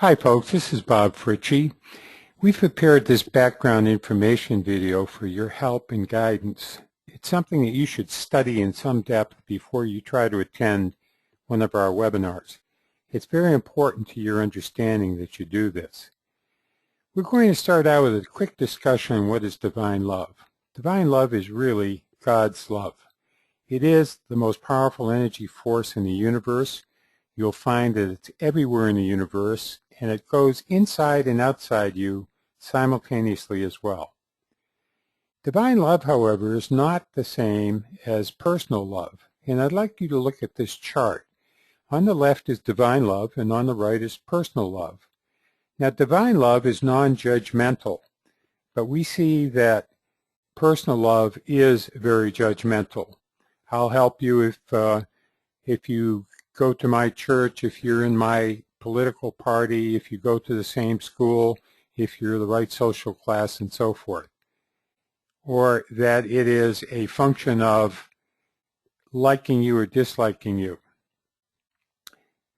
Hi folks, this is Bob Fritchie. We've prepared this background information video for your help and guidance. It's something that you should study in some depth before you try to attend one of our webinars. It's very important to your understanding that you do this. We're going to start out with a quick discussion on what is divine love. Divine love is really God's love. It is the most powerful energy force in the universe. You'll find that it's everywhere in the universe, and it goes inside and outside you simultaneously as well. Divine love, however, is not the same as personal love, and I'd like you to look at this chart. On the left is divine love, and on the right is personal love. Now, divine love is non-judgmental, but we see that personal love is very judgmental. I'll help you if you go to my church, if you're in my political party, if you go to the same school, if you're the right social class, and so forth. Or that it is a function of liking you or disliking you.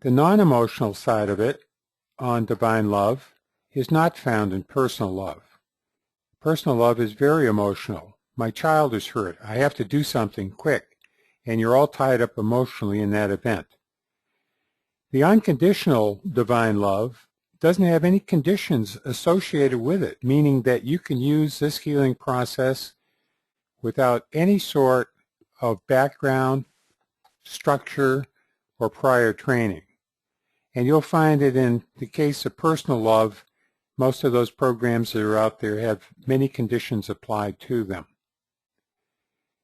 The non-emotional side of it on divine love is not found in personal love. Personal love is very emotional. My child is hurt. I have to do something quick. And you're all tied up emotionally in that event. The unconditional divine love doesn't have any conditions associated with it, meaning that you can use this healing process without any sort of background, structure, or prior training. And you'll find that in the case of personal love, most of those programs that are out there have many conditions applied to them.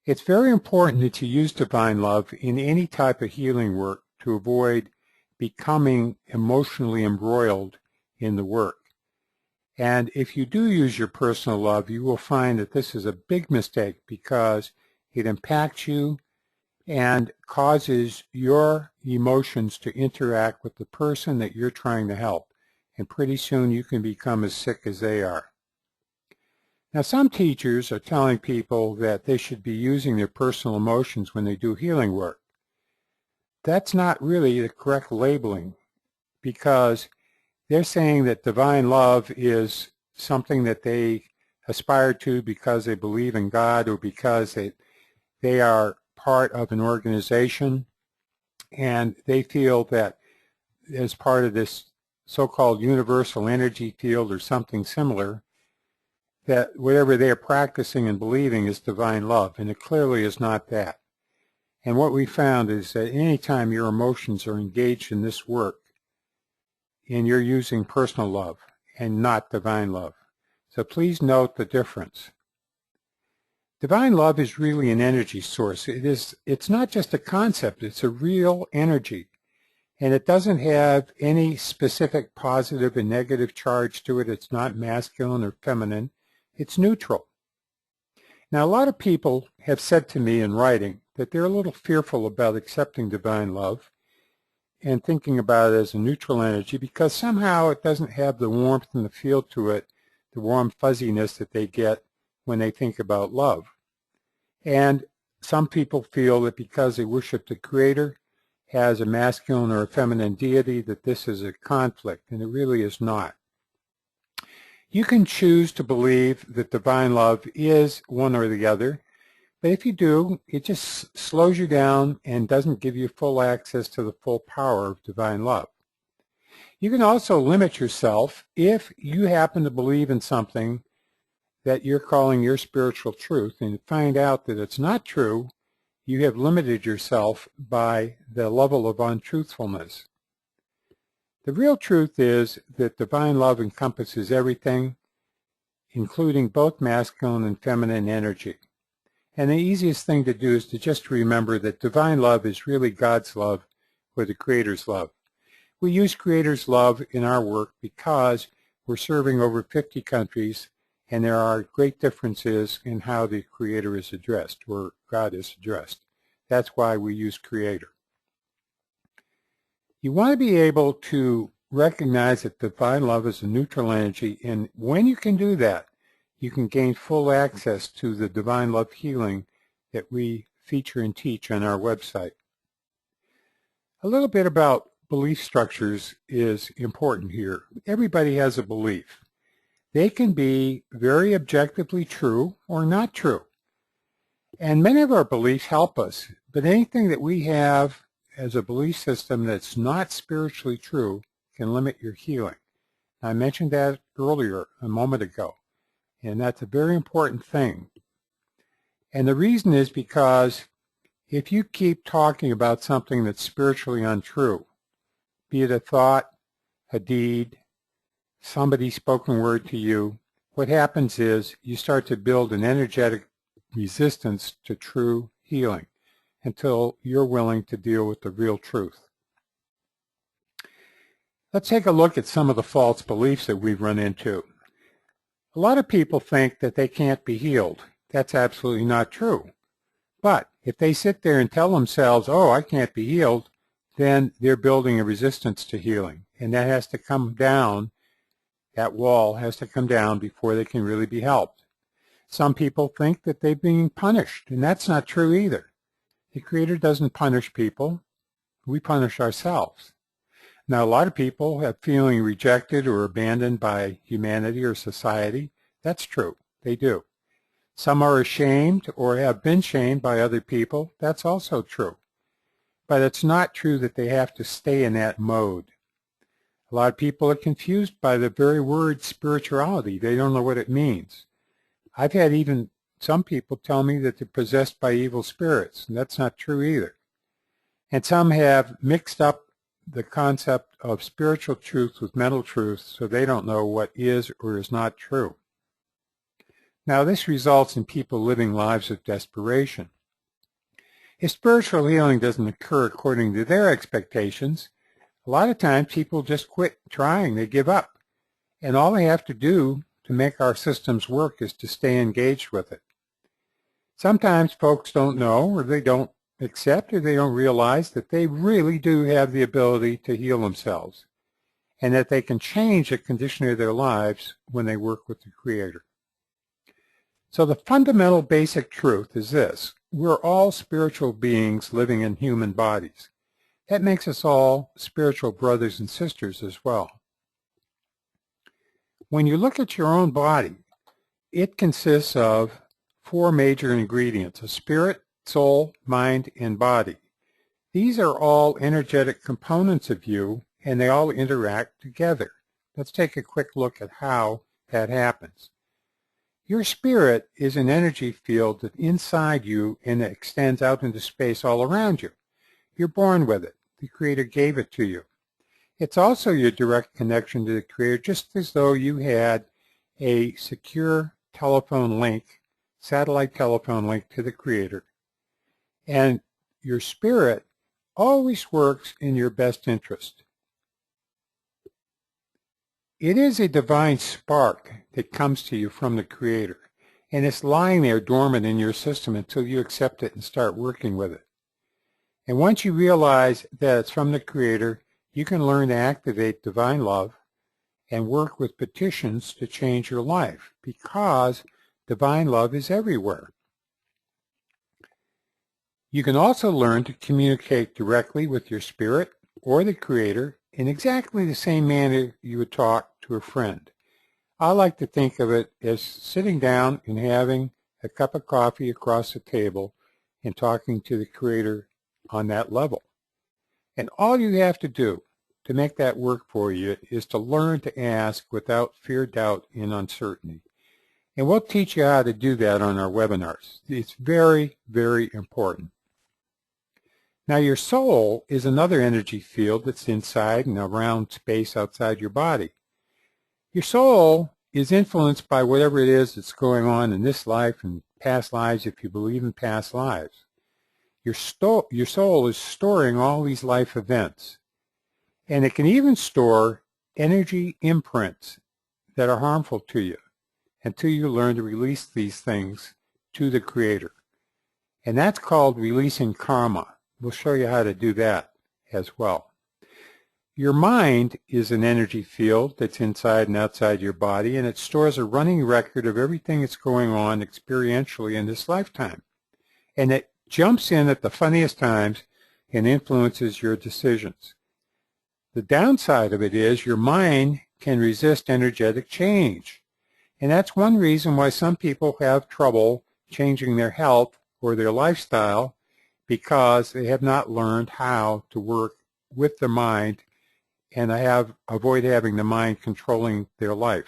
It's very important that you use divine love in any type of healing work to avoid becoming emotionally embroiled in the work. And if you do use your personal love, you will find that this is a big mistake because it impacts you and causes your emotions to interact with the person that you're trying to help. And pretty soon you can become as sick as they are. Now, some teachers are telling people that they should be using their personal emotions when they do healing work. That's not really the correct labeling, because they're saying that divine love is something that they aspire to because they believe in God or because they are part of an organization and they feel that as part of this so-called universal energy field or something similar, that whatever they are practicing and believing is divine love, and it clearly is not that. And what we found is that anytime your emotions are engaged in this work, and you're using personal love and not divine love. So please note the difference. Divine love is really an energy source. It's not just a concept, it's a real energy. And it doesn't have any specific positive and negative charge to it. It's not masculine or feminine. It's neutral. Now, a lot of people have said to me in writing that they're a little fearful about accepting divine love and thinking about it as a neutral energy because somehow it doesn't have the warmth and the feel to it, the warm fuzziness that they get when they think about love. And some people feel that because they worship the Creator as a masculine or a feminine deity, that this is a conflict, and it really is not. You can choose to believe that divine love is one or the other, but if you do, it just slows you down and doesn't give you full access to the full power of divine love. You can also limit yourself if you happen to believe in something that you're calling your spiritual truth and find out that it's not true. You have limited yourself by the level of untruthfulness. The real truth is that divine love encompasses everything, including both masculine and feminine energy. And the easiest thing to do is to just remember that divine love is really God's love or the Creator's love. We use Creator's love in our work because we're serving over 50 countries, and there are great differences in how the Creator is addressed, or God is addressed. That's why we use Creator. You want to be able to recognize that divine love is a neutral energy, and when you can do that, you can gain full access to the divine love healing that we feature and teach on our website. A little bit about belief structures is important here. Everybody has a belief. They can be very objectively true or not true. And many of our beliefs help us, but anything that we have as a belief system that's not spiritually true can limit your healing. I mentioned that earlier, a moment ago, and that's a very important thing. And the reason is because if you keep talking about something that's spiritually untrue, be it a thought, a deed, somebody's spoken word to you, what happens is you start to build an energetic resistance to true healing until you're willing to deal with the real truth. Let's take a look at some of the false beliefs that we've run into. A lot of people think that they can't be healed. That's absolutely not true. But if they sit there and tell themselves, oh, I can't be healed, then they're building a resistance to healing. And that has to come down, that wall has to come down before they can really be helped. Some people think that they're being punished, and that's not true either. The Creator doesn't punish people. We punish ourselves. Now, a lot of people have feeling rejected or abandoned by humanity or society. That's true. They do. Some are ashamed or have been shamed by other people. That's also true. But it's not true that they have to stay in that mode. A lot of people are confused by the very word spirituality. They don't know what it means. I've had even some people tell me that they're possessed by evil spirits, and that's not true either. And some have mixed up the concept of spiritual truth with mental truth, so they don't know what is or is not true. Now, this results in people living lives of desperation. If spiritual healing doesn't occur according to their expectations, a lot of times people just quit trying. They give up. And all they have to do to make our systems work is to stay engaged with it. Sometimes folks don't know, or they don't accept, or they don't realize that they really do have the ability to heal themselves, and that they can change the condition of their lives when they work with the Creator. So the fundamental basic truth is this: we're all spiritual beings living in human bodies. That makes us all spiritual brothers and sisters as well. When you look at your own body, it consists of 4 major ingredients: a spirit, soul, mind, and body. These are all energetic components of you, and they all interact together. Let's take a quick look at how that happens. Your spirit is an energy field that's inside you and it extends out into space all around you. You're born with it. The Creator gave it to you. It's also your direct connection to the Creator, just as though you had a secure telephone link, satellite telephone link to the Creator. And your spirit always works in your best interest. It is a divine spark that comes to you from the Creator, and it's lying there dormant in your system until you accept it and start working with it. And once you realize that it's from the Creator, you can learn to activate divine love and work with petitions to change your life, because divine love is everywhere. You can also learn to communicate directly with your spirit or the Creator in exactly the same manner you would talk to a friend. I like to think of it as sitting down and having a cup of coffee across the table and talking to the Creator on that level. And all you have to do to make that work for you is to learn to ask without fear, doubt, and uncertainty. And we'll teach you how to do that on our webinars. It's very, very important. Now, your soul is another energy field that's inside and around space outside your body. Your soul is influenced by whatever it is that's going on in this life and past lives, if you believe in past lives. Your soul is storing all these life events. And it can even store energy imprints that are harmful to you until you learn to release these things to the Creator. And that's called releasing karma. We'll show you how to do that as well. Your mind is an energy field that's inside and outside your body, and it stores a running record of everything that's going on experientially in this lifetime. And it jumps in at the funniest times and influences your decisions. The downside of it is your mind can resist energetic change. And that's one reason why some people have trouble changing their health or their lifestyle, because they have not learned how to work with the mind and avoid having the mind controlling their life.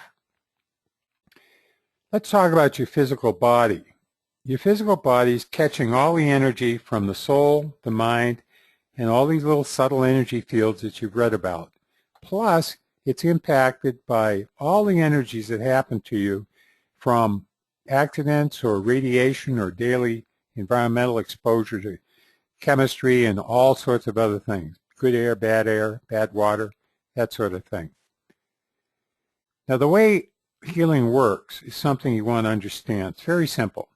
Let's talk about your physical body. Your physical body is catching all the energy from the soul, the mind, and all these little subtle energy fields that you've read about. Plus, it's impacted by all the energies that happen to you from accidents or radiation or daily environmental exposure to chemistry and all sorts of other things. Good air, bad water, that sort of thing. Now, the way healing works is something you want to understand. It's very simple.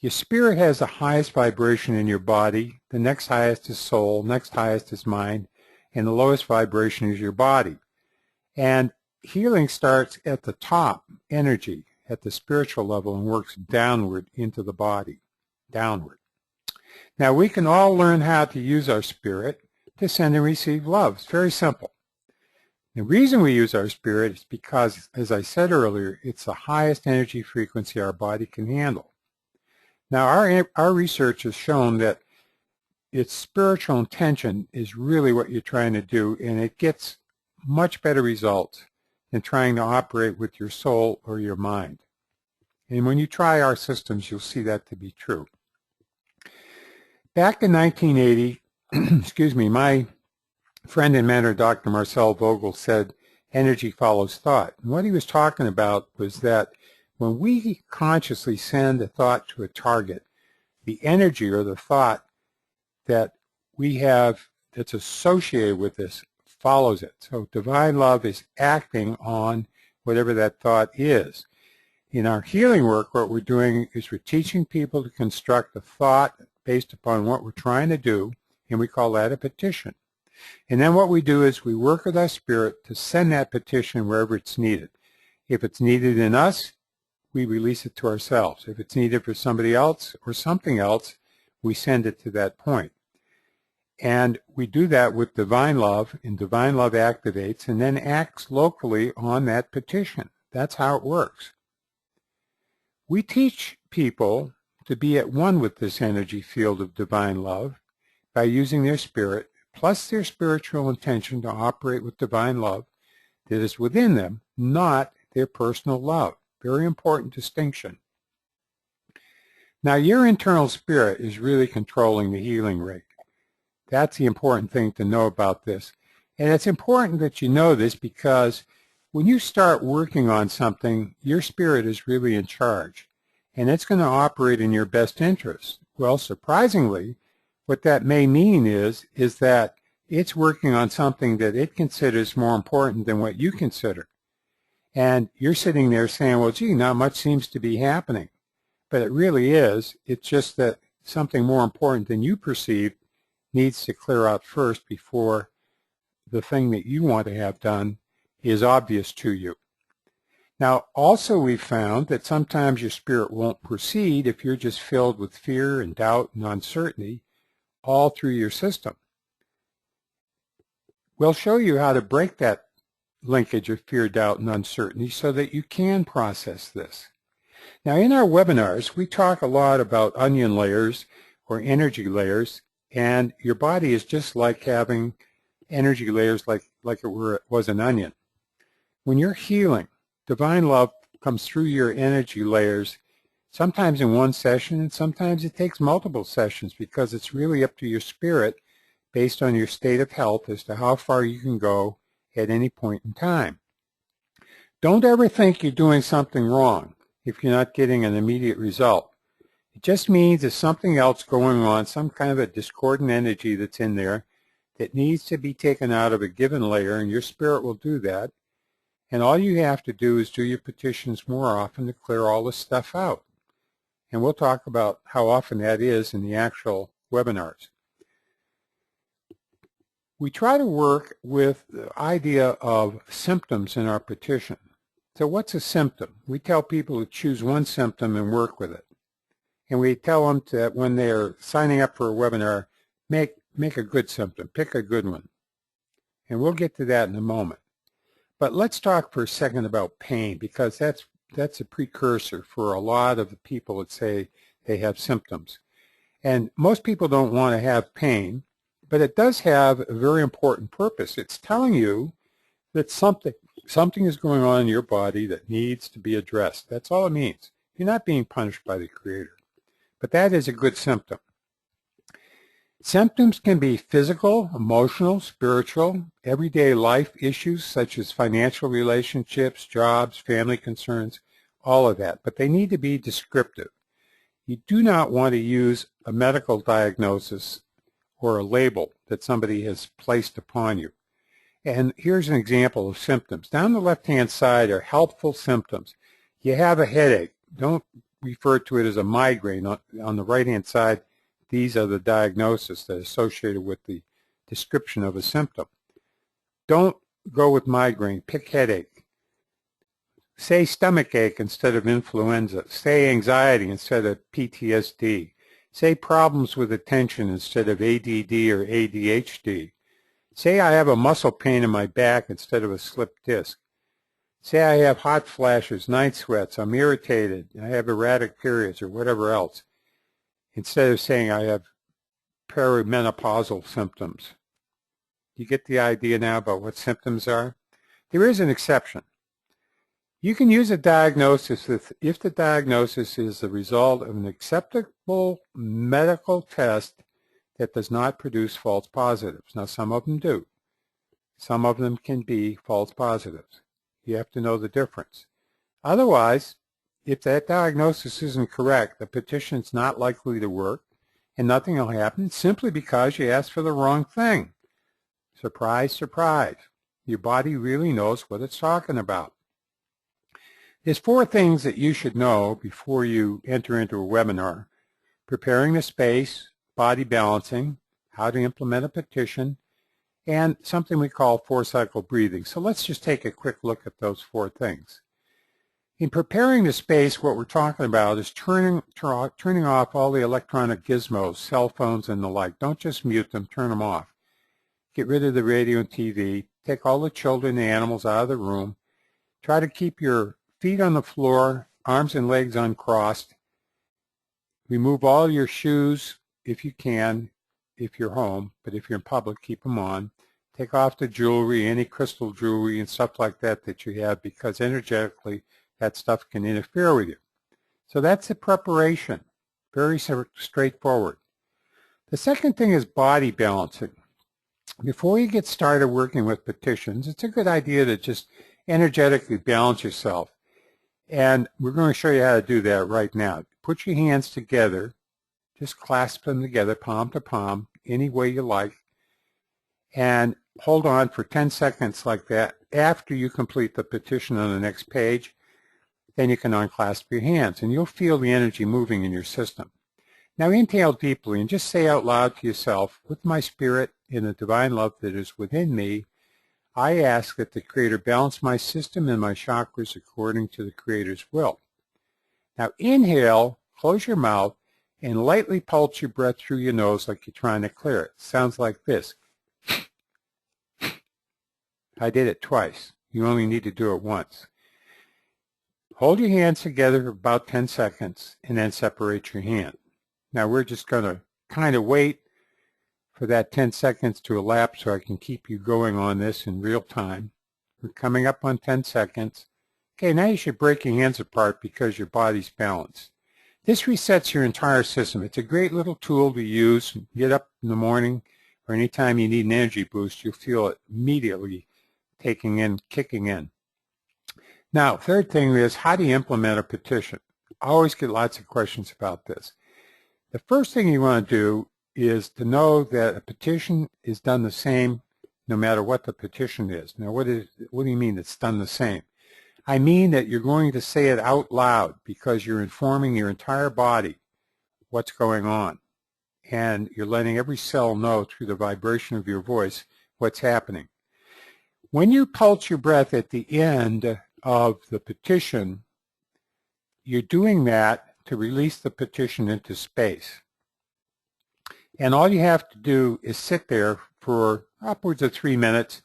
Your spirit has the highest vibration in your body. The next highest is soul, next highest is mind, and the lowest vibration is your body. And healing starts at the top, energy, at the spiritual level, and works downward into the body, downward. Now, we can all learn how to use our spirit to send and receive love. It's very simple. The reason we use our spirit is because, as I said earlier, it's the highest energy frequency our body can handle. Now, our research has shown that its spiritual intention is really what you're trying to do, and it gets much better results than trying to operate with your soul or your mind. And when you try our systems, you'll see that to be true. Back in 1980, excuse me, my friend and mentor, Dr. Marcel Vogel, said energy follows thought. And what he was talking about was that when we consciously send a thought to a target, the energy or the thought that we have that's associated with this follows it. So divine love is acting on whatever that thought is. In our healing work, what we're doing is we're teaching people to construct a thought based upon what we're trying to do, and we call that a petition. And then what we do is we work with our spirit to send that petition wherever it's needed. If it's needed in us, we release it to ourselves. If it's needed for somebody else or something else, we send it to that point. And we do that with divine love, and divine love activates and then acts locally on that petition. That's how it works. We teach people to be at one with this energy field of divine love by using their spirit plus their spiritual intention to operate with divine love that is within them, not their personal love. Very important distinction. Now, your internal spirit is really controlling the healing rate. That's the important thing to know about this. And it's important that you know this because when you start working on something, your spirit is really in charge, and it's going to operate in your best interest. Well, surprisingly, what that may mean is that it's working on something that it considers more important than what you consider. And you're sitting there saying, well, gee, not much seems to be happening. But it really is. It's just that something more important than you perceive needs to clear out first before the thing that you want to have done is obvious to you. Now, also we've found that sometimes your spirit won't proceed if you're just filled with fear and doubt and uncertainty all through your system. We'll show you how to break that linkage of fear, doubt, and uncertainty so that you can process this. Now, in our webinars, we talk a lot about onion layers or energy layers, and your body is just like having energy layers like it was an onion. When you're healing, divine love comes through your energy layers, sometimes in one session, and sometimes it takes multiple sessions because it's really up to your spirit based on your state of health as to how far you can go at any point in time. Don't ever think you're doing something wrong if you're not getting an immediate result. It just means there's something else going on, some kind of a discordant energy that's in there that needs to be taken out of a given layer, and your spirit will do that. And all you have to do is do your petitions more often to clear all this stuff out. And we'll talk about how often that is in the actual webinars. We try to work with the idea of symptoms in our petition. So what's a symptom? We tell people to choose one symptom and work with it. And we tell them that when they're signing up for a webinar, make a good symptom, pick a good one. And we'll get to that in a moment. But let's talk for a second about pain, because that's a precursor for a lot of the people that say they have symptoms. And most people don't want to have pain, but it does have a very important purpose. It's telling you that something is going on in your body that needs to be addressed. That's all it means. You're not being punished by the Creator. But that is a good symptom. Symptoms can be physical, emotional, spiritual, everyday life issues such as financial relationships, jobs, family concerns, all of that. But they need to be descriptive. You do not want to use a medical diagnosis or a label that somebody has placed upon you. And here's an example of symptoms. Down the left-hand side are helpful symptoms. You have a headache. Don't refer to it as a migraine. On the right-hand side, these are the diagnoses that are associated with the description of a symptom. Don't go with migraine. Pick headache. Say stomach ache instead of influenza. Say anxiety instead of PTSD. Say problems with attention instead of ADD or ADHD. Say I have a muscle pain in my back instead of a slipped disc. Say I have hot flashes, night sweats, I'm irritated, I have erratic periods, or whatever else, instead of saying I have perimenopausal symptoms. You get the idea now about what symptoms are? There is an exception. You can use a diagnosis if the diagnosis is the result of an acceptable medical test that does not produce false positives. Now, some of them do. Some of them can be false positives. You have to know the difference. Otherwise, if that diagnosis isn't correct, the petition's not likely to work, and nothing will happen simply because you asked for the wrong thing. Surprise, surprise. Your body really knows what it's talking about. There's 4 things that you should know before you enter into a webinar: preparing the space, body balancing, how to implement a petition, and something we call 4-cycle breathing. So let's just take a quick look at those 4 things. In preparing the space, what we're talking about is turning off all the electronic gizmos, cell phones and the like. Don't just mute them, turn them off. Get rid of the radio and TV. Take all the children and animals out of the room. Try to keep your feet on the floor, arms and legs uncrossed. Remove all your shoes if you can, if you're home, but if you're in public, keep them on. Take off the jewelry, any crystal jewelry and stuff like that that you have, because energetically that stuff can interfere with you. So that's the preparation. Very straightforward. The second thing is body balancing. Before you get started working with petitions, it's a good idea to just energetically balance yourself. And we're going to show you how to do that right now. Put your hands together. Just clasp them together, palm to palm, any way you like. And hold on for 10 seconds like that. After you complete the petition on the next page, then you can unclasp your hands, and you'll feel the energy moving in your system. Now inhale deeply and just say out loud to yourself, with my spirit in the divine love that is within me, I ask that the Creator balance my system and my chakras according to the Creator's will. Now inhale, close your mouth, and lightly pulse your breath through your nose like you're trying to clear it. Sounds like this. I did it twice. You only need to do it once. Hold your hands together for about 10 seconds and then separate your hand. Now we're just going to kind of wait for that 10 seconds to elapse so I can keep you going on this in real time. We're coming up on 10 seconds. Okay, now you should break your hands apart because your body's balanced. This resets your entire system. It's a great little tool to use. Get up in the morning or anytime you need an energy boost, you'll feel it immediately kicking in. Now, third thing is, how do you implement a petition? I always get lots of questions about this. The first thing you want to do is to know that a petition is done the same no matter what the petition is. Now, what do you mean it's done the same? I mean that you're going to say it out loud because you're informing your entire body what's going on. And you're letting every cell know through the vibration of your voice what's happening. When you pulse your breath at the end of the petition, you're doing that to release the petition into space. And all you have to do is sit there for upwards of 3 minutes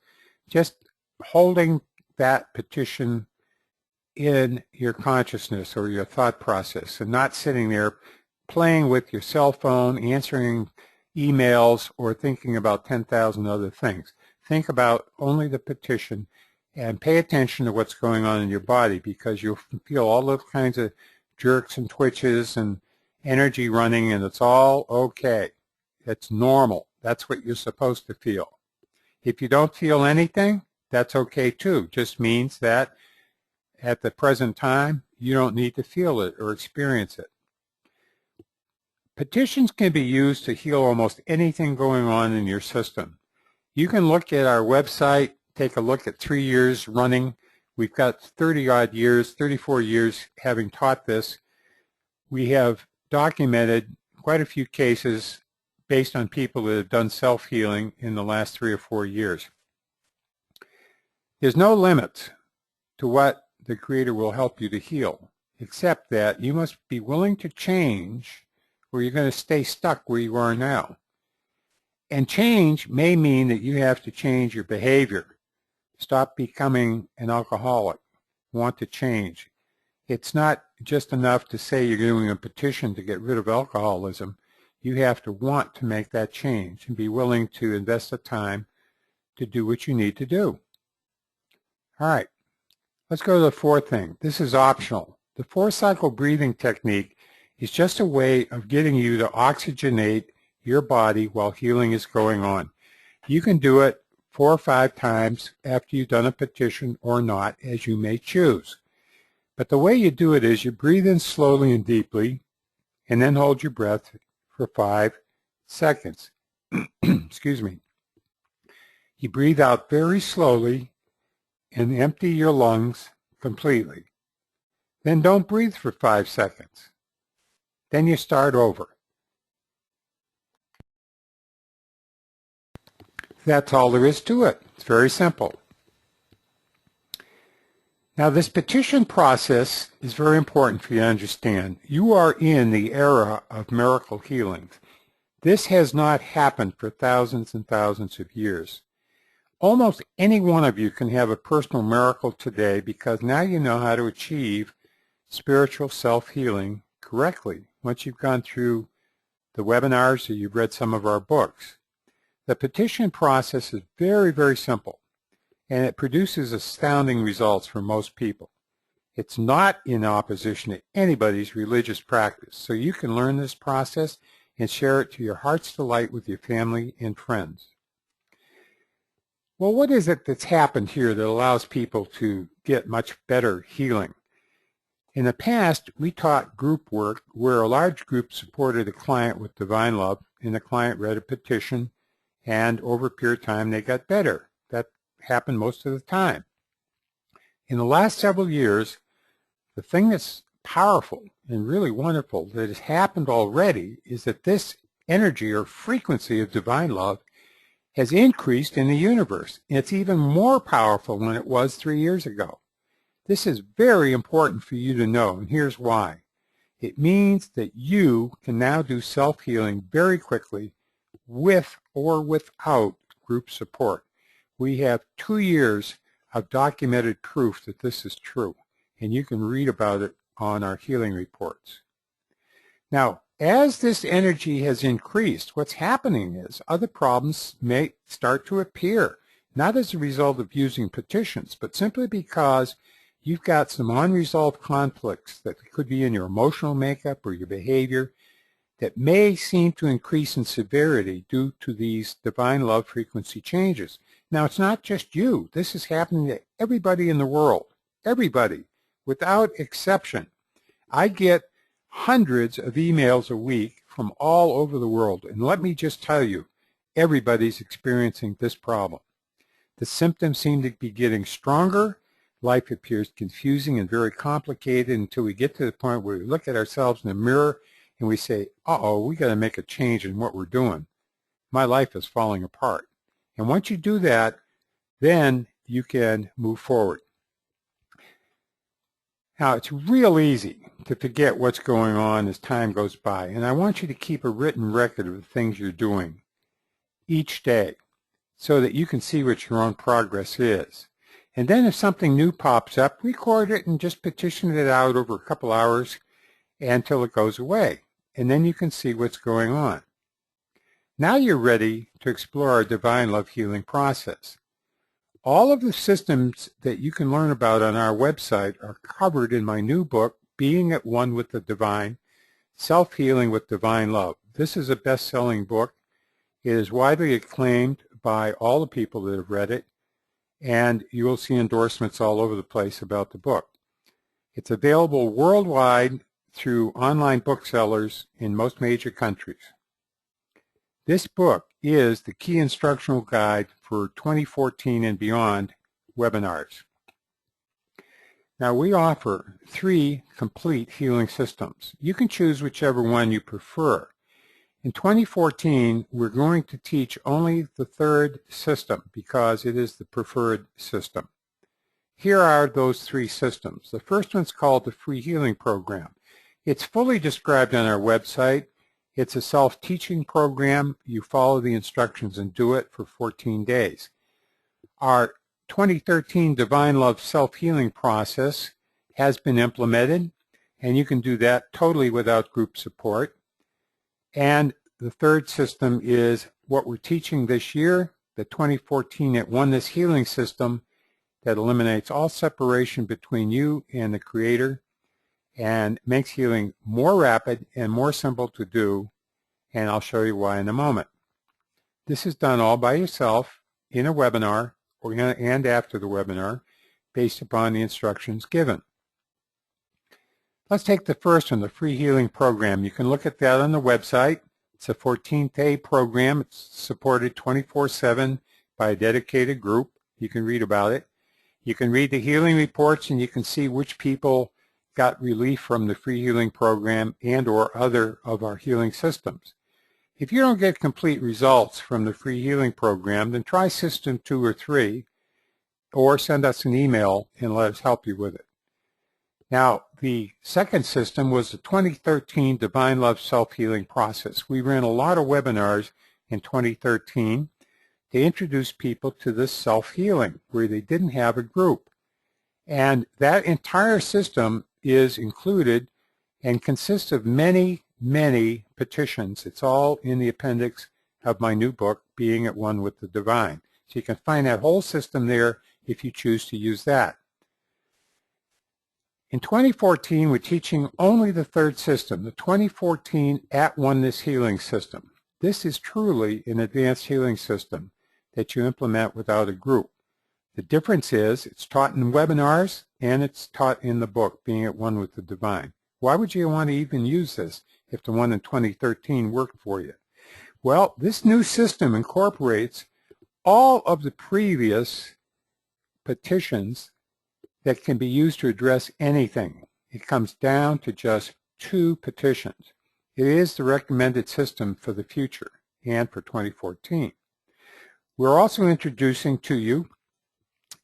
just holding that petition in your consciousness or your thought process and not sitting there playing with your cell phone, answering emails, or thinking about 10,000 other things. Think about only the petition and pay attention to what's going on in your body, because you'll feel all those kinds of jerks and twitches and energy running, and it's all okay. It's normal. That's what you're supposed to feel. If you don't feel anything, that's okay too. Just means that at the present time, you don't need to feel it or experience it. Petitions can be used to heal almost anything going on in your system. You can look at our website, take a look at 3 years running. We've got 30-odd years, 34 years having taught this. We have documented quite a few cases based on people that have done self-healing in the last 3 or 4 years. There's no limit to what the Creator will help you to heal, except that you must be willing to change, or you're going to stay stuck where you are now. And change may mean that you have to change your behavior. Stop becoming an alcoholic. Want to change. It's not just enough to say you're doing a petition to get rid of alcoholism. You have to want to make that change and be willing to invest the time to do what you need to do. All right, let's go to the fourth thing. This is optional. The 4-cycle breathing technique is just a way of getting you to oxygenate your body while healing is going on. You can do it 4 or 5 times after you've done a petition or not, as you may choose. But the way you do it is you breathe in slowly and deeply, and then hold your breath for 5 seconds. Excuse me. You breathe out very slowly and empty your lungs completely. Then don't breathe for 5 seconds. Then you start over. That's all there is to it. It's very simple. Now, this petition process is very important for you to understand. You are in the era of miracle healings. This has not happened for thousands and thousands of years. Almost any one of you can have a personal miracle today, because now you know how to achieve spiritual self-healing correctly once you've gone through the webinars or you've read some of our books. The petition process is very, very simple, and it produces astounding results for most people. It's not in opposition to anybody's religious practice, so you can learn this process and share it to your heart's delight with your family and friends. Well, what is it that's happened here that allows people to get much better healing? In the past, we taught group work where a large group supported a client with divine love, and the client read a petition, and over a period of time they got better. That happened most of the time. In the last several years, the thing that's powerful and really wonderful that has happened already is that this energy or frequency of divine love has increased in the universe. It's even more powerful than it was 3 years ago. This is very important for you to know, and here's why. It means that you can now do self-healing very quickly with or without group support. We have 2 years of documented proof that this is true, and you can read about it on our healing reports. Now, as this energy has increased, what's happening is other problems may start to appear, not as a result of using petitions, but simply because you've got some unresolved conflicts that could be in your emotional makeup or your behavior that may seem to increase in severity due to these divine love frequency changes. Now, it's not just you. This is happening to everybody in the world, everybody, without exception. I get hundreds of emails a week from all over the world, and let me just tell you, everybody's experiencing this problem. The symptoms seem to be getting stronger. Life appears confusing and very complicated until we get to the point where we look at ourselves in the mirror and we say, uh-oh, we got to make a change in what we're doing. My life is falling apart. And once you do that, then you can move forward. Now, it's real easy to forget what's going on as time goes by, and I want you to keep a written record of the things you're doing each day. so that you can see what your own progress is. And then if something new pops up, record it and just petition it out over a couple hours until it goes away. And then you can see what's going on. Now you're ready to explore our divine love healing process. All of the systems that you can learn about on our website are covered in my new book, Being at One with the Divine, Self-Healing with Divine Love. This is a best-selling book. It is widely acclaimed by all the people that have read it, and you will see endorsements all over the place about the book. It's available worldwide through online booksellers in most major countries. This book is the key instructional guide for 2014 and beyond webinars. Now, we offer 3 complete healing systems. You can choose whichever one you prefer. In 2014, we're going to teach only the 3rd system because it is the preferred system. Here are those 3 systems. The first one's called the Free Healing Program. It's fully described on our website. It's a self-teaching program. You follow the instructions and do it for 14 days. Our 2013 Divine Love Self-Healing Process has been implemented, and you can do that totally without group support. And the 3rd system is what we're teaching this year, the 2014 at Oneness Healing System that eliminates all separation between you and the Creator and makes healing more rapid and more simple to do, and I'll show you why in a moment. This is done all by yourself in a webinar and after the webinar based upon the instructions given. Let's take the first one, the Free Healing Program. You can look at that on the website. It's a 14-day program. It's supported 24/7 by a dedicated group. You can read about it. You can read the healing reports, and you can see which people got relief from the Free Healing Program and or other of our healing systems. If you don't get complete results from the Free Healing Program, then try System 2 or 3, or send us an email and let us help you with it. Now, the second system was the 2013 Divine Love Self-Healing Process. We ran a lot of webinars in 2013 to introduce people to this self-healing where they didn't have a group. And that entire system is included and consists of many, many petitions. It's all in the appendix of my new book, Being at One with the Divine. So you can find that whole system there if you choose to use that. In 2014, we're teaching only the 3rd system, the 2014 At Oneness Healing System. This is truly an advanced healing system that you implement without a group. The difference is it's taught in webinars and it's taught in the book, Being at One with the Divine. Why would you want to even use this if the one in 2013 worked for you? Well, this new system incorporates all of the previous petitions that can be used to address anything. It comes down to just 2 petitions. It is the recommended system for the future and for 2014. We're also introducing to you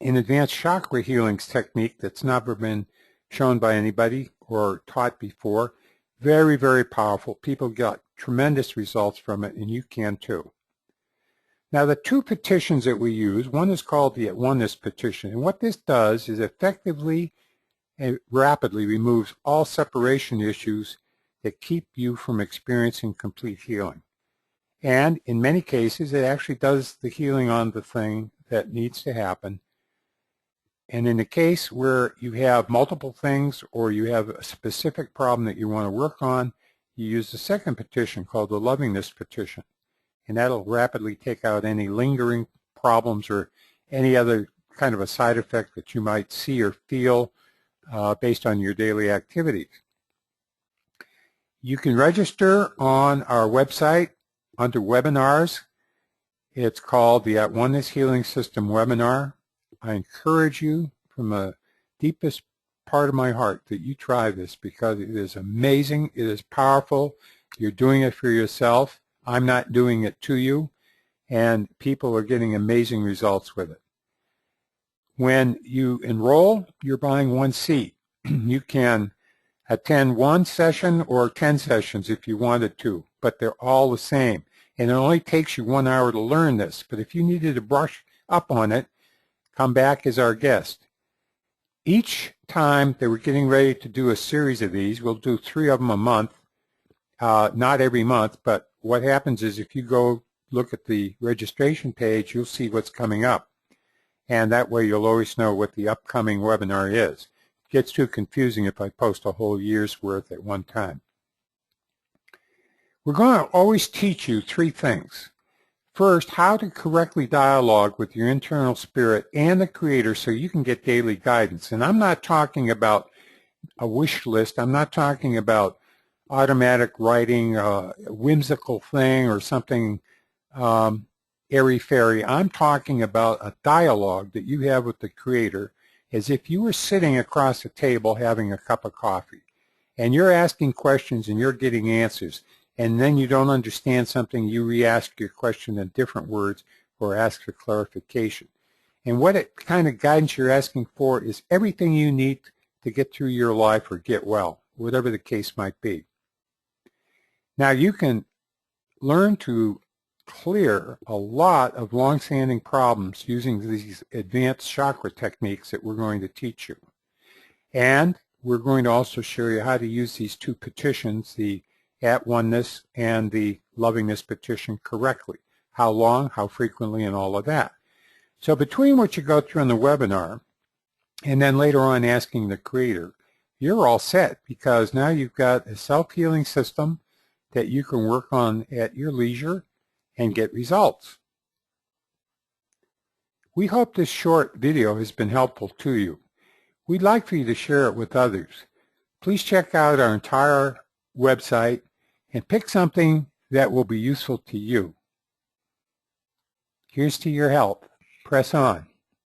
an advanced chakra healings technique that's never been shown by anybody or taught before. Very, very powerful. People got tremendous results from it, and you can too. Now, the 2 petitions that we use, one is called the At Oneness petition, and what this does is effectively and rapidly removes all separation issues that keep you from experiencing complete healing. And in many cases, it actually does the healing on the thing that needs to happen. And in the case where you have multiple things or you have a specific problem that you want to work on, you use the second petition called the Lovingness petition. And that'll rapidly take out any lingering problems or any other kind of a side effect that you might see or feel based on your daily activities. You can register on our website under webinars. It's called the At Oneness Healing System webinar. I encourage you from the deepest part of my heart that you try this because it is amazing. It is powerful. You're doing it for yourself. I'm not doing it to you, and people are getting amazing results with it. When you enroll, you're buying 1 seat. You can attend 1 session or 10 sessions if you wanted to, but they're all the same. and it only takes you 1 hour to learn this. But if you needed to brush up on it, come back as our guest. Each time that we're getting ready to do a series of these, we'll do 3 of them a month, not every month, but what happens is if you go look at the registration page, you'll see what's coming up. And that way you'll always know what the upcoming webinar is. It gets too confusing if I post a whole year's worth at one time. We're going to always teach you 3 things. First, how to correctly dialogue with your internal spirit and the Creator so you can get daily guidance. And I'm not talking about a wish list. I'm not talking about automatic writing, a whimsical thing or something airy-fairy. I'm talking about a dialogue that you have with the Creator as if you were sitting across a table having a cup of coffee. And you're asking questions and you're getting answers. And then you don't understand something, you re-ask your question in different words or ask for clarification. And what kind of guidance you're asking for is everything you need to get through your life or get well, whatever the case might be. Now you can learn to clear a lot of long-standing problems using these advanced chakra techniques that we're going to teach you. And we're going to also show you how to use these 2 petitions, the at Oneness and the Lovingness petition correctly. How long, how frequently, and all of that. So between what you go through in the webinar and then later on asking the Creator, you're all set because now you've got a self-healing system that you can work on at your leisure and get results. We hope this short video has been helpful to you. We'd like for you to share it with others. Please check out our entire website and pick something that will be useful to you. Here's to your health. Press on.